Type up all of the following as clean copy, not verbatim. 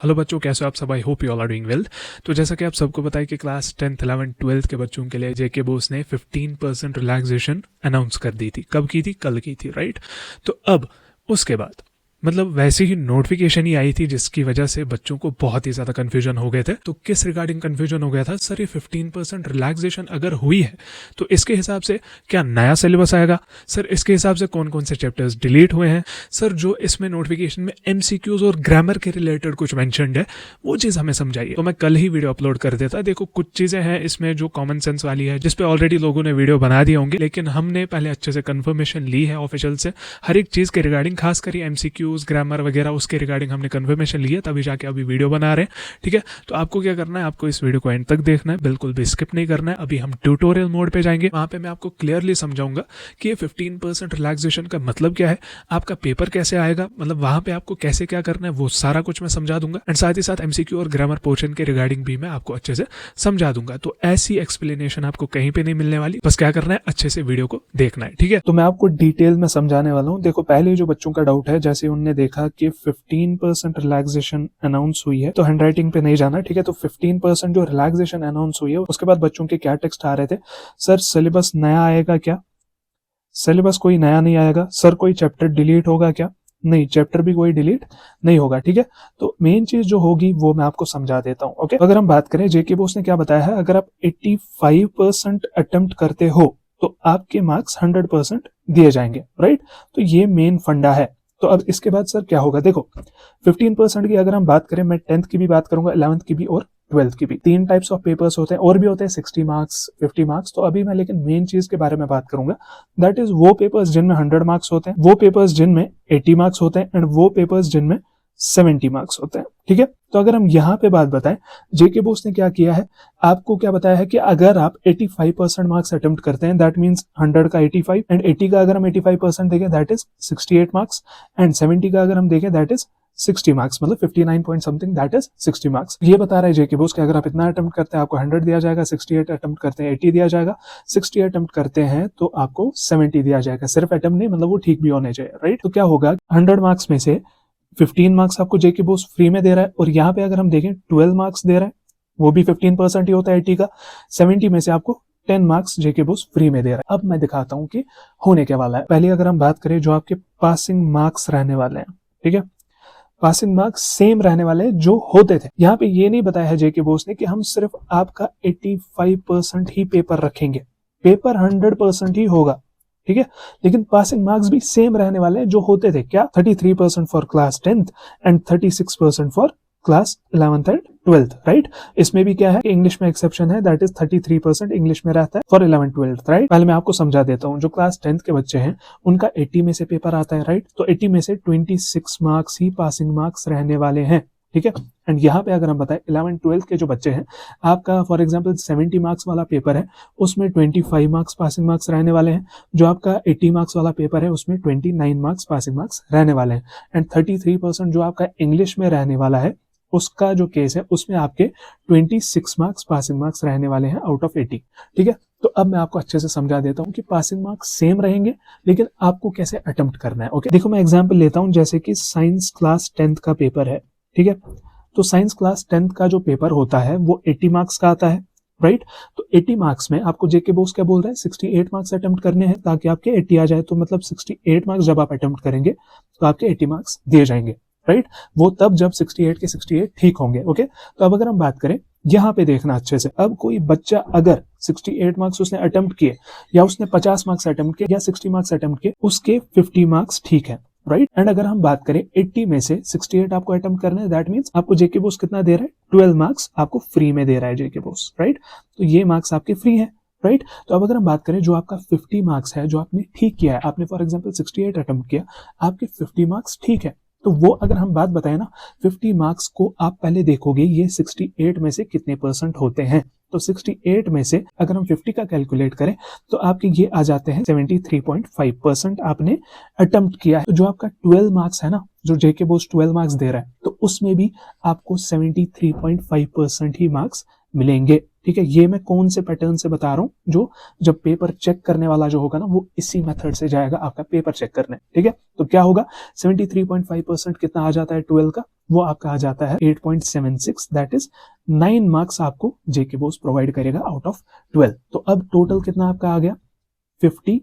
Hello बच्चों, कैसे हो आप सब। I hope you all are doing well. तो जैसा कि आप सबको पता है कि क्लास 10th 11th 12th के बच्चों के लिए जेके बोस ने 15% रिलैक्सेशन अनाउंस कर दी थी। कब की थी? कल की थी, राइट। तो अब उसके बाद मतलब वैसी ही नोटिफिकेशन ही आई थी जिसकी वजह से बच्चों को बहुत ही ज़्यादा कन्फ्यूजन हो गए थे। तो किस रिगार्डिंग कन्फ्यूजन हो गया था? सर, ये 15% रिलैक्सेशन अगर हुई है तो इसके हिसाब से क्या नया सिलेबस आएगा? सर, इसके हिसाब से कौन कौन से चैप्टर्स डिलीट हुए हैं? सर, जो इसमें नोटिफिकेशन में एमसीक्यूज और ग्रामर के रिलेटेड कुछ मैंशनड है वो चीज़ हमें समझाइए। तो मैं कल ही वीडियो अपलोड कर देता। देखो, कुछ चीज़ें हैं इसमें जो कॉमन सेंस वाली है, जिसपे ऑलरेडी लोगों ने वीडियो बना दिए होंगे, लेकिन हमने पहले अच्छे से कंफर्मेशन ली है ऑफिशियल से हर एक चीज़ के रिगार्डिंग, खास कर एमसीक्यूज ग्रामर वगैरह उसके रिगार्डिंग हमने कंफर्मेशन ली है, तभी जाके अभी वीडियो बना रहे हैं। ठीक है, तो आपको क्या करना है, आपको इस वीडियो को एंड तक देखना है, बिल्कुल भी स्किप नहीं करना है। अभी हम ट्यूटोरियल मोड पे जाएंगे, वहां पे मैं आपको क्लियरली समझाऊंगा कि ये 15% रिलैक्सेशन का मतलब क्या है, आपका पेपर कैसे आएगा, मतलब वहां पे आपको कैसे क्या करना है वो सारा कुछ मैं समझा दूंगा। एंड साथ ही साथ एमसीक्यू और ग्रामर पोर्शन के रिगार्डिंग भी मैं आपको अच्छे से समझा दूंगा। तो ऐसी एक्सप्लेनेशन आपको कहीं पे नहीं मिलने वाली, बस क्या करना है, अच्छे से वीडियो को देखना है। ठीक है, तो मैं आपको डिटेल में समझाने वाला हूँ। देखो, पहले जो बच्चों का डाउट है, जैसे उन्होंने देखा कि 15% रिलैक्सेशन अनाउंस हुई है, तो हैंडराइटिंग पे नहीं जाना। ठीक है, तो 15% जो रिलैक्सेशन अनाउंस हुई है उसके बाद बच्चों के क्या टेक्स्ट आ रहे थे? सर, सिलेबस नया आएगा क्या? सिलेबस कोई नया नहीं आएगा। सर, कोई चैप्टर डिलीट होगा क्या? नहीं, चैप्टर भी कोई डिलीट नहीं होगा। ठीक है, तो मेन चीज जो होगी वो मैं आपको समझा देता हूं। ओके, अगर हम बात करें, जेके बोस ने क्या बताया है, अगर आप 85% अटेम्प्ट करते हो तो आपके मार्क्स 100% दिए जाएंगे, राइट। तो ये मेन फंडा है। तो अब इसके बाद सर क्या होगा? देखो, 15% की अगर हम बात करें, मैं 10th की भी बात करूंगा, 11th की भी और 12th की भी। 3 टाइप्स ऑफ पेपर्स होते हैं, और भी होते हैं 60 मार्क्स, 50 मार्क्स। तो अभी मैं लेकिन मेन चीज के बारे में बात करूंगा, दैट इज वो पेपर्स जिनमें 100 मार्क्स होते हैं, वो पेपर्स जिनमें 80 मार्क्स होते हैं, एंड वो पेपर्स जिनमें 70 मार्क्स होते हैं। ठीक है, तो अगर हम यहाँ पे बात बताएं, जेके बोस ने क्या किया है, आपको क्या बताया है कि अगर आप 85% मार्क्स अटेम्प्ट करते हैं, दैट मींस 100 का 85, एंड 80 का अगर हम 85% देखें दैट इज 68 मार्क्स, एंड 70 का अगर हम देखें दैट इज 60 मार्क्स, मतलब 59 point something, that is 60 marks. ये बता रहा है जेके बोस कि अगर आप इतना अटेम्प्ट करते हैं आपको 100 दिया जाएगा, 68 अटेम्प्ट करते हैं 80 दिया जाएगा, 60 अटेम्प्ट करते हैं तो आपको 70 दिया जाएगा। सिर्फ अटेम्प्ट नहीं, मतलब वो ठीक भी होने चाहिए, राइट। तो क्या होगा, 100 मार्क्स में से 15 मार्क्स आपको जेके बोस फ्री में दे रहा है, और यहाँ पे अगर हम देखें 12 मार्क्स दे रहा है, वो भी 15% ही होता है 80 का। 70 में से आपको 10 मार्क्स जेके बोस फ्री में दे रहा है। अब मैं दिखाता हूं कि होने क्या वाला है। पहले अगर हम बात करें, जो आपके पासिंग मार्क्स रहने वाले हैं, ठीक है, पासिंग मार्क्स सेम रहने वाले हैं जो होते थे। यहाँ पे ये नहीं बताया है जेके बोस ने कि हम सिर्फ आपका 85% ही पेपर रखेंगे, पेपर 100% ही होगा। ठीक है, लेकिन पासिंग मार्क्स भी सेम रहने वाले हैं जो होते थे। क्या? 33% for class 10th and 36% for class 11th and 12th, right. इसमें भी क्या है, इंग्लिश में एक्सेप्शन है, दैट इज 33% इंग्लिश में रहता है फॉर 11th 12th, राइट। पहले मैं आपको समझा देता हूँ, जो क्लास 10th के बच्चे हैं उनका 80 में से पेपर आता है, राइट। तो 80 में से 26 मार्क्स ही पासिंग मार्क्स रहने वाले हैं। ठीक है, एंड यहाँ पे अगर हम बताएं 11 12 के जो बच्चे हैं, आपका फॉर एग्जांपल 70 मार्क्स वाला पेपर है, उसमें 25 मार्क्स पासिंग मार्क्स रहने वाले हैं। जो आपका 80 मार्क्स वाला पेपर है उसमें 29 मार्क्स पासिंग मार्क्स रहने वाले हैं। एंड 33% जो आपका इंग्लिश में रहने वाला है, उसका जो केस है उसमें आपके 26 मार्क्स पासिंग मार्क्स रहने वाले हैं आउट ऑफ 80। ठीक है, तो अब मैं आपको अच्छे से समझा देता हूं कि पासिंग मार्क्स सेम रहेंगे, लेकिन आपको कैसे अटेम्प्ट करना है। ओके, देखो मैं एग्जांपल लेता हूं, जैसे कि साइंस क्लास 10th का पेपर है। ठीक है, तो साइंस क्लास 10th का जो पेपर होता है वो 80 मार्क्स का आता है, राइट। तो 80 मार्क्स में आपको जेके बोस क्या बोल रहा है, 68 मार्क्स अटेम्प्ट करने हैं ताकि आपके 80 आ जाए। तो मतलब 68 मार्क्स जब आप अटेम्प्ट करेंगे तो आपके 80 मार्क्स दिए जाएंगे, राइट। वो तब जब 68 के 68 ठीक होंगे। ओके, तो अब अगर हम बात करें, यहाँ पे देखना अच्छे से, अब कोई बच्चा अगर 68 मार्क्स उसने अटेम्प्ट किए, या उसने 50 मार्क्स अटेम्प्ट किए, या 60 मार्क्स अटेम्प्ट किए, उसके 50 मार्क्स ठीक है, राइट। एंड अगर हम बात करें 80 में से 68 आपको अटेम्प्ट करना है, दैट मींस आपको जेके बोस कितना दे रहा है, 12 मार्क्स आपको फ्री में दे रहा है जेके बोस, राइट। तो ये मार्क्स आपके फ्री है, राइट। तो अब अगर हम बात करें, जो आपका 50 मार्क्स है जो आपने ठीक किया है, आपने फॉर एग्जांपल 68 अटेम्प्ट किया, आपके 50 मार्क्स ठीक है। तो वो अगर हम बात बताएं ना, 50 मार्क्स को आप पहले देखोगे ये 68 में से कितने परसेंट होते हैं। तो 68 में से अगर हम 50 का कैलकुलेट करें तो आपके ये आ जाते हैं 73.5% आपने अटेम्प्ट किया है। तो जो आपका 12 मार्क्स है ना, जो जेके बोस 12 मार्क्स दे रहा है, तो उसमें भी आपको 73.5% ही मार्क्स मिलेंगे। ठीक है, ये मैं कौन से पैटर्न से बता रहा हूँ, जो जब पेपर चेक करने वाला जो होगा ना, वो इसी मेथड से जाएगा आपका पेपर चेक करने। ठीक है, तो क्या होगा, 73.5% कितना आ जाता है 12 का, वो आपका आ जाता है 8.76, दैट इज 9 मार्क्स आपको जेके बोस प्रोवाइड करेगा आउट ऑफ 12। तो अब टोटल कितना आपका आ गया 50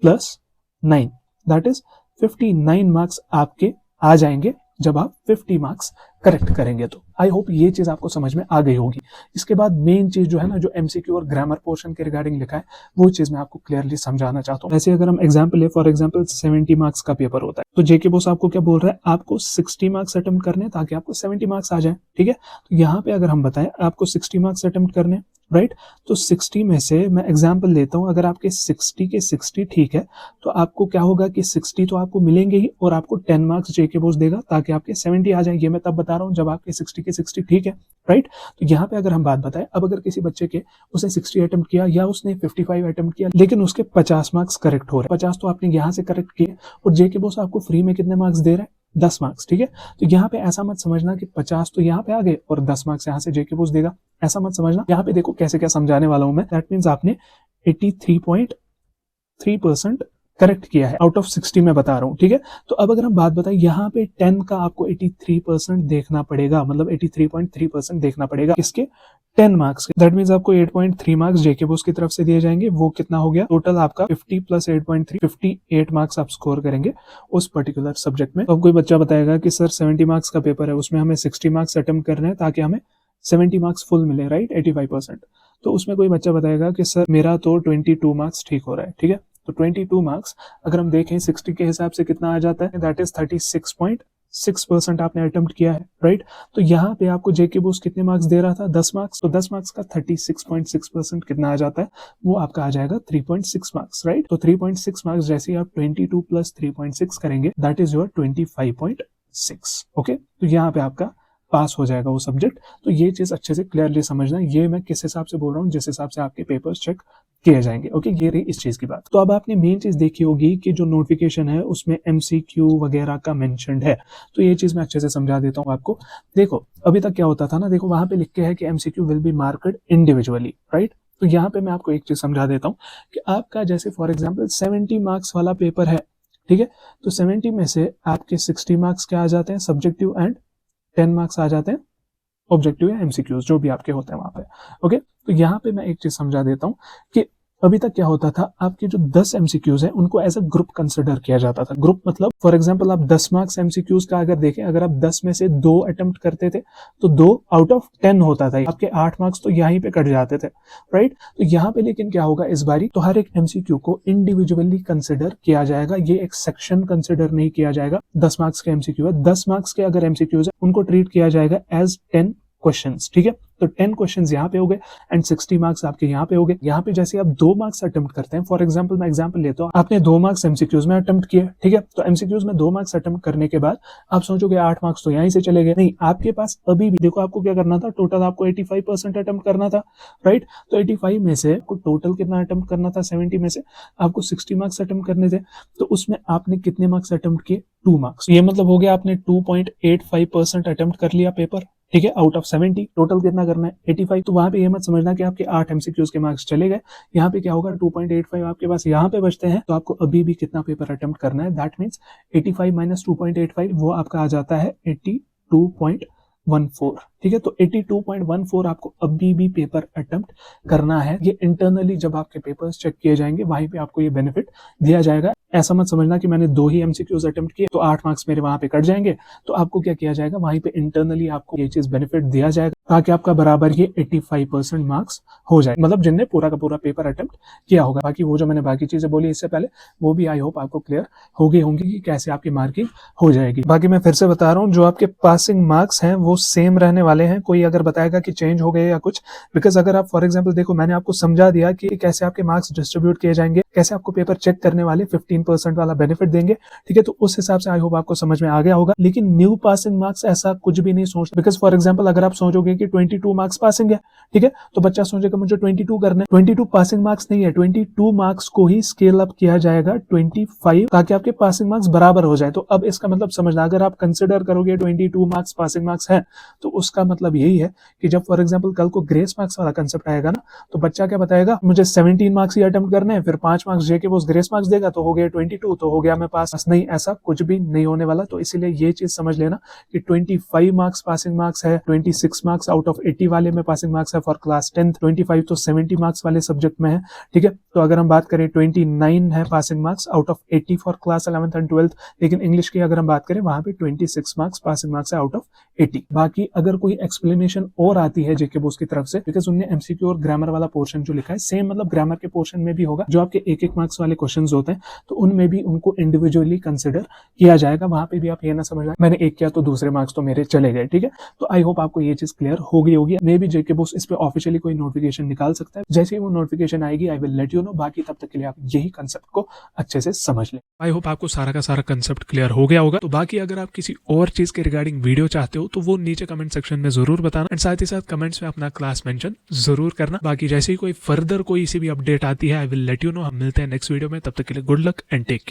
प्लस 9, दैट इज 59 मार्क्स आपके आ जाएंगे जब आप 50 मार्क्स करेक्ट करेंगे। तो आई होप ये चीज आपको समझ में आ गई होगी। इसके बाद मेन चीज जो है ना, जो एमसीक्यू और ग्रामर पोर्शन के रिगार्डिंग लिखा है, वो चीज मैं आपको क्लियरली समझाना चाहता हूँ। ऐसे अगर हम एग्जांपल ले, फॉर एग्जांपल 70 मार्क्स का पेपर होता है, तो जेके बोस आपको क्या बोल रहा है, आपको 60 मार्क्स अटेम्प्ट करने ताकि आपको 70 मार्क्स आ जाए, ठीक है। तो यहाँ पे अगर हम बताएं आपको 60 मार्क्स अटेम्प्ट करने, राइट, तो 60 में से मैं एग्जांपल लेता हूं, अगर आपके 60 के 60 ठीक है, तो आपको क्या होगा कि 60 तो आपको मिलेंगे ही, और आपको 10 मार्क्स जेके बोस देगा ताकि आपके 70 आ जाए। ये मैं तब बता रहा हूं जब आपके 60 के 60 ठीक है, राइट। तो यहाँ पे अगर हम बात बताएं, अब अगर किसी बच्चे के उसने 60 अटेम्प्ट किया या उसने 55 अटेम्प्ट किया, लेकिन उसके 50 मार्क्स करेक्ट हो रहे हैं, 50 तो आपने यहाँ से करेक्ट किए, और जेके बोस आपको फ्री में कितने मार्क्स दे रहे हैं, 10 मार्क्स, ठीक है। तो यहाँ पे ऐसा मत समझना कि 50 तो यहाँ पे आ गए और 10 मार्क्स यहाँ से जेके बोस देगा, ऐसा मत समझना। यहाँ पे देखो कैसे क्या समझाने वाला हूं मैं। दैट मीन्स आपने 83.3% करेक्ट किया है आउट ऑफ 60 में बता रहा हूँ, ठीक है। तो अब अगर हम बात बताएं, यहाँ पे 10 का आपको 83% देखना पड़ेगा, मतलब 83.3% देखना पड़ेगा किसके, 10 मार्क्स के। दैट मीन्स आपको 8.3 मार्क्स जेके बोस की तरफ से दिए जाएंगे। वो कितना हो गया टोटल आपका 50 प्लस 8.3, 58 मार्क्स आप स्कोर करेंगे उस पर्टिकुलर सब्जेक्ट में। तो अब कोई बच्चा बताएगा कि सर 70 मार्क्स का पेपर है, उसमें हमें 60 मार्क्स अटेम्प्ट करने हैं ताकि हमें 70 मार्क्स फुल मिले, राइट, 85%। तो उसमें कोई बच्चा बताएगा कि सर मेरा तो 22 मार्क्स ठीक हो रहा है, ठीक है। तो 22 मार्क्स अगर हम देखें 60 के हिसाब से कितना आ जाता है, दैट इज 36.6% आपने अटेम्प्ट किया है, राइट। तो यहाँ पे आपको जेके बोस कितने मार्क्स दे रहा था, 10 मार्क्स। तो 10 मार्क्स का 36.6% कितना आ जाता है, वो आपका आ जाएगा 3.6 मार्क्स, राइट। तो 3.6 मार्क्स जैसे आप 22 प्लस 3.6 करेंगे, दैट इज योर 25.6, ओके। तो यहाँ पे आपका पास हो जाएगा वो सब्जेक्ट। तो ये चीज अच्छे से क्लियरली समझना, ये मैं किस हिसाब से बोल रहा हूँ, जिस हिसाब से आपके पेपर्स चेक किए जाएंगे, ओके। ये रही इस चीज की बात। तो अब आपने मेन चीज देखी होगी कि जो नोटिफिकेशन है उसमें एमसीक्यू वगैरह का मेंशन्ड है। तो ये चीज मैं अच्छे से समझा देता हूँ आपको। देखो अभी तक क्या होता था ना, देखो वहां पे लिख के है कि MCQ will be marked individually, right. तो यहाँ पे मैं आपको एक चीज समझा देता हूँ कि आपका जैसे फॉर एग्जाम्पल 70 मार्क्स वाला पेपर है, ठीक है। तो 70 में से आपके 60 मार्क्स क्या आ जाते हैं, सब्जेक्टिव, एंड 10 मार्क्स आ जाते हैं ऑब्जेक्टिव या एमसीक्यूज जो भी आपके होते हैं वहां पे, ओके। तो यहाँ पे मैं एक चीज समझा देता हूँ कि अभी तक क्या होता था, आपके जो 10 एमसीक्यूज हैं उनको एज अ ग्रुप कंसिडर किया जाता था। ग्रुप मतलब फॉर एग्जांपल आप 10 मार्क्स एमसीक्यूज का अगर देखें, अगर आप 10 में से 2 अटेम्प्ट करते थे तो 2 आउट ऑफ 10 होता था, आपके 8 मार्क्स तो यहीं पे कट जाते थे, राइट। तो यहाँ पे लेकिन क्या होगा इस बारी, तो हर एक एमसीक्यू को इंडिविजुअली कंसिडर किया जाएगा, ये एक सेक्शन कंसिडर नहीं किया जाएगा। 10 मार्क्स के एमसीक्यू है, 10 मार्क्स के अगर एमसीक्यूज है उनको ट्रीट किया जाएगा एज 10 क्वेश्चंस, ठीक है। तो 10 क्वेश्चंस यहाँ पे हो गए एंड 60 मार्क्स आपके यहाँ पे हो गए। यहाँ पे जैसे आप 2 मार्क्स अटेम्प्ट करते हैं, फॉर एग्जांपल मैं एग्जांपल लेता हूँ, आपने 2 मार्क्स एमसीक्यूज में अटेम्प्ट किए, ठीक है। तो एमसीक्यूज में 2 मार्क्स अटेम्प्ट करने के बाद आप सोचोगे 8 मार्क्स तो यहीं से चले गए, नहीं, आपके पास अभी भी देखो आपको क्या करना था, टोटल आपको 85% अटेम्प्ट करना था, राइट। तो 85 में से आपको टोटल कितना अटेम्प्ट करना था, 70 में से आपको 60 मार्क्स अटेम्प्ट करने थे। तो उसमें आपने कितने मार्क्स अटेम्प्ट किए, 2 मार्क्स। ये मतलब हो गया आपने 2.85% अटेम्प्ट कर लिया पेपर, ठीक है, आउट ऑफ 70। टोटल कितना करना है, 85। तो वहां पे ये मत समझना कि आपके 8 एमसीक्यूज के मार्क्स चले गए, यहाँ पे क्या होगा 2.85 आपके पास यहाँ पे बचते हैं। तो आपको अभी भी कितना पेपर अटेम्प्ट करना है, दैट मीन्स 85 माइनस 2.85 वो आपका आ जाता है 82.14, ठीक है। तो 82.14 आपको अभी भी पेपर अटेम्प्ट करना है। ये इंटरनली जब आपके पेपर्स चेक किए जाएंगे वहीं पे आपको ये बेनिफिट दिया जाएगा। ऐसा मत समझना कि मैंने 2 ही एमसीक्यूज अटेम्प्ट किए तो 8 मार्क्स मेरे वहां पे कट जाएंगे। तो आपको क्या किया जाएगा, वहीं पे इंटरनली आपको ये चीज बेनिफिट दिया जाएगा ताकि आपका बराबर ये 85% मार्क्स हो जाए, मतलब जिनने पूरा का पूरा पेपर अटेम्प्ट किया होगा। बाकी वो जो मैंने बाकी चीजें बोली इससे पहले वो भी आई होप आपको क्लियर हो गई होंगी कि कैसे आपकी मार्किंग हो जाएगी। बाकी मैं फिर से बता रहा हूँ, जो आपके पासिंग मार्क्स हैं वो सेम रहने वाले हैं। कोई अगर बताएगा कि चेंज हो गए या कुछ, बिकॉज अगर आप फॉर एग्जाम्पल देखो मैंने आपको समझा दिया कि कैसे आपके मार्क्स डिस्ट्रीब्यूट किए जाएंगे, कैसे आपको पेपर चेक करने वाले 15% वाला बेनिफिट देंगे, ठीक है। तो उस हिसाब से आई होप आपको समझ में आ गया होगा। लेकिन न्यू पासिंग मार्क्स ऐसा कुछ भी नहीं सोच, बिकॉज फॉर एग्जाम्पल अगर आप सोचोगे कि 22 मार्क्स पासिंग है, ठीक है, तो बच्चा सोचेगा मुझे 22 करना है। 22 पासिंग मार्क्स नहीं है, 22 मार्क्स को ही स्केल अप किया जाएगा 25 ताकि आपके पासिंग मार्क्स बराबर हो जाए। तो अब इसका मतलब समझना, अगर आप कंसिडर करोगे 22 मार्क्स पासिंग मार्क्स है तो उसका मतलब यही है कि जब फॉर एग्जाम्पल कल को ग्रेस मार्क्स वाला कंसेप्ट आएगा ना, तो बच्चा क्या बताएगा, मुझे 17 मार्क्स ही अटेम्प्ट करने हैं, फिर 5 मार्क्स जेके बोस ग्रेस मार्क्स देगा तो हो गया गए 22 तो हो गया मैं पास। नहीं, ऐसा कुछ भी नहीं होने वाला। तो इसीलिए ये चीज समझ लेना कि 25 मार्क्स पासिंग मार्क्स है, 26 मार्क्स आउट ऑफ 80 वाले में पासिंग मार्क्स है फॉर क्लास 10, 25 तो 70 मार्क्स वाले सब्जेक्ट में है, ठीक है। तो अगर हम बात करें 29 है passing marks out of 80 for class 11th and 12th, लेकिन इंग्लिश की अगर हम बात करें वहां पे 26 मार्क्स पासिंग मार्क्स है आउट ऑफ 80। बाकी अगर कोई एक्सप्लेनेशन और आती है जेके बोस की तरफ से, बिकॉज उनने एमसीक्यू और ग्रामर वाला पोर्शन जो लिखा है सेम मतलब ग्रामर के पोर्शन में भी होगा, जो आपके एक एक मार्क्स वाले क्वेश्चंस होते हैं, तो उनमें भी उनको इंडिविजुअली कंसिडर किया जाएगा। वहां पे भी आप ये ना समझना मैंने एक किया तो दूसरे मार्क्स तो मेरे चले गए, ठीक है। तो आई होप आपको ये चीज क्लियर हो गई होगी। मे बी जेके बोस इस पे ऑफिशियली कोई नोटिफिकेशन निकाल सकता है, जैसे ही वो नोटिफिकेशन आएगी I will let you know. बाकी तब तक के लिए आप यही कंसेप्ट को अच्छे से समझ लें। आई होप आपको सारा का सारा कंसेप्ट क्लियर हो गया होगा। तो बाकी अगर आप किसी और चीज के रिगार्डिंग वीडियो चाहते हो तो वो नीचे कमेंट सेक्शन में जरूर बताना, एंड साथ ही साथ कमेंट्स में अपना क्लास मेंशन जरूर करना। बाकी जैसे ही कोई फर्दर कोई सी भी अपडेट आती है I will let you know. हम मिलते हैं नेक्स्ट वीडियो में, तब तक के लिए good luck and take care.